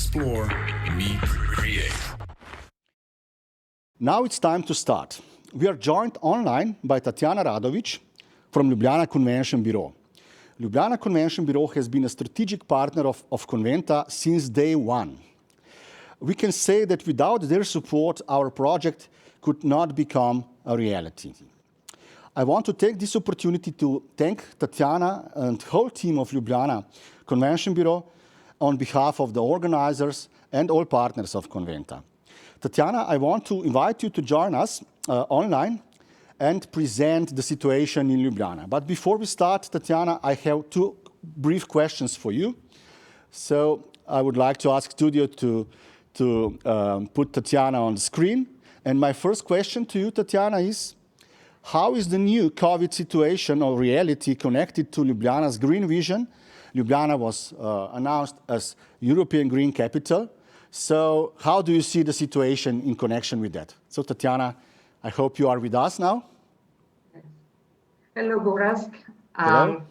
explore, meet, create. Now it's time to start. We are joined online by Tatjana Radovič from Ljubljana Convention Bureau. Ljubljana Convention Bureau has been a strategic partner of Conventa since day one. We can say that without their support, our project could not become a reality. I want to take this opportunity to thank Tatjana and the whole team of Ljubljana Convention Bureau on behalf of the organizers and all partners of Conventa. Tatjana, I want to invite you to join us online and present the situation in Ljubljana. But before we start, Tatjana, I have two brief questions for you. So I would like to ask studio to put Tatjana on the screen. And my first question to you, Tatjana, is how is the new COVID situation or reality connected to Ljubljana's green vision? Ljubljana was announced as European Green Capital. So how do you see the situation in connection with that? So Tatjana, I hope you are with us now. Hello, Gorazd. Hello.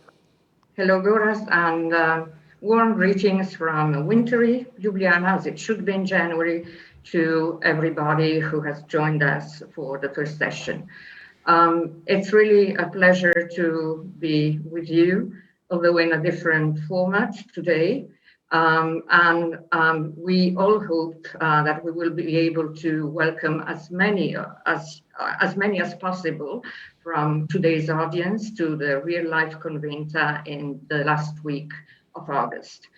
Hello, Gorazd, and warm greetings from wintry Ljubljana, as it should be in January, to everybody who has joined us for the first session. It's really a pleasure to be with you, although in a different format today. We all hope that we will be able to welcome as many as possible from today's audience to the real-life Conventa in the last week of August.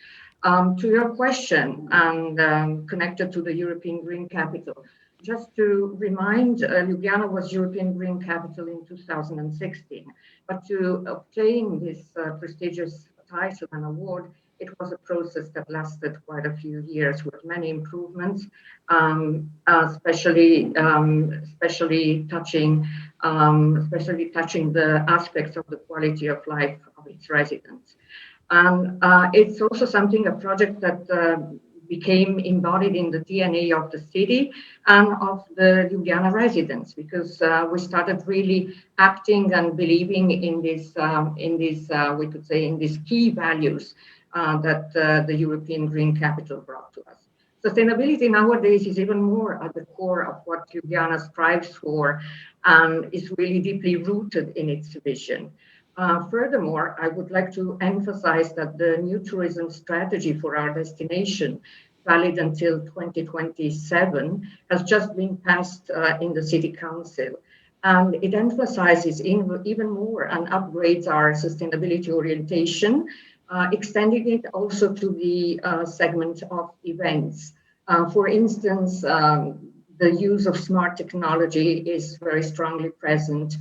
To your question and connected to the European Green Capital, just to remind, Ljubljana was European Green Capital in 2016, but to obtain this prestigious title and award, it was a process that lasted quite a few years with many improvements, especially touching the aspects of the quality of life of its residents. And it's also a project that became embodied in the DNA of the city and of the Ljubljana residents, because we started really acting and believing in these key values that the European Green Capital brought to us. Sustainability nowadays is even more at the core of what Ljubljana strives for and is really deeply rooted in its vision. Furthermore, I would like to emphasize that the new tourism strategy for our destination, valid until 2027, has just been passed in the City Council. And it emphasizes even more and upgrades our sustainability orientation, extending it also to the segment of events. For instance, the use of smart technology is very strongly present.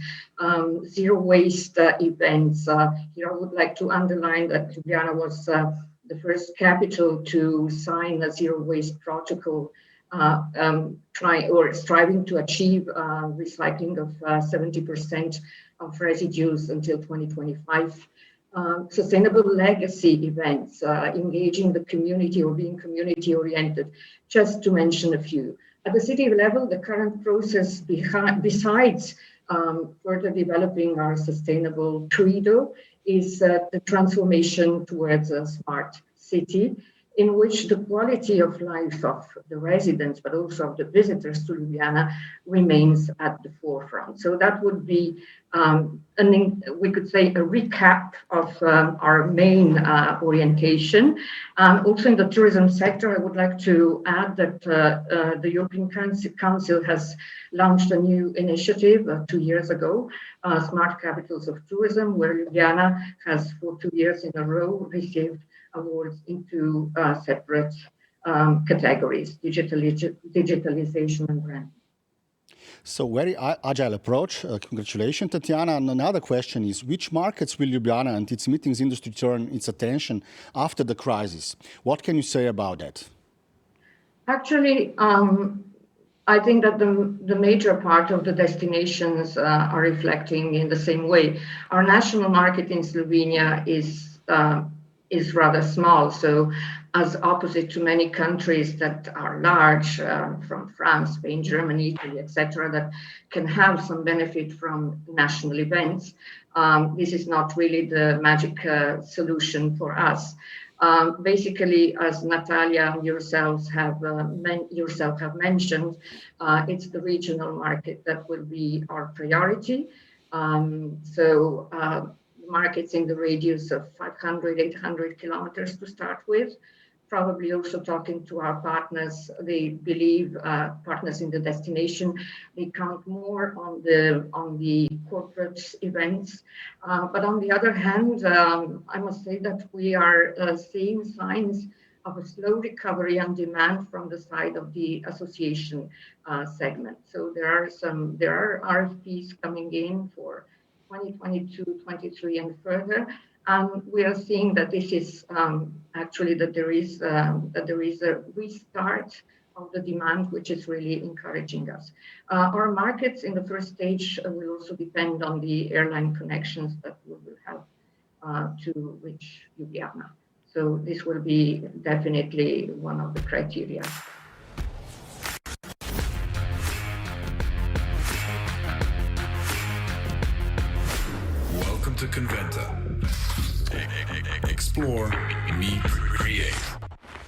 Zero waste events. Here I would like to underline that Ljubljana was the first capital to sign a zero waste protocol, striving to achieve recycling of 70% of residues until 2025. Sustainable legacy events, engaging the community or being community oriented, just to mention a few. At the city level, the current process besides further developing our sustainable credo is the transformation towards a smart city, in which the quality of life of the residents, but also of the visitors to Ljubljana, remains at the forefront. So that would be, we could say, a recap of our main orientation. Also in the tourism sector, I would like to add that the European Council has launched a new initiative 2 years ago, Smart Capitals of Tourism, where Ljubljana has for 2 years in a row received awards into separate categories, digitalization and brand. So very agile approach. Congratulations, Tatjana. And another question is, which markets will Ljubljana and its meetings industry turn its attention after the crisis? What can you say about that? Actually, I think that the major part of the destinations are reflecting in the same way. Our national market in Slovenia is rather small. So as opposite to many countries that are large, from France, Spain, Germany, Italy, etc., that can have some benefit from national events, this is not really the magic solution for us. Basically, as Natalia yourself have mentioned, it's the regional market that will be our priority. Markets in the radius of 500, 800 kilometers to start with. Probably also talking to our partners, they believe partners in the destination, they count more on the corporate events. But on the other hand, I must say that we are seeing signs of a slow recovery and demand from the side of the association segment. So there are RFPs coming in for 2022, 23, and further. We are seeing that this is actually that there is a restart of the demand, which is really encouraging us. Our markets in the first stage will also depend on the airline connections that we will have to reach Ljubljana. So this will be definitely one of the criteria. Welcome to Conventa. Explore, meet, create.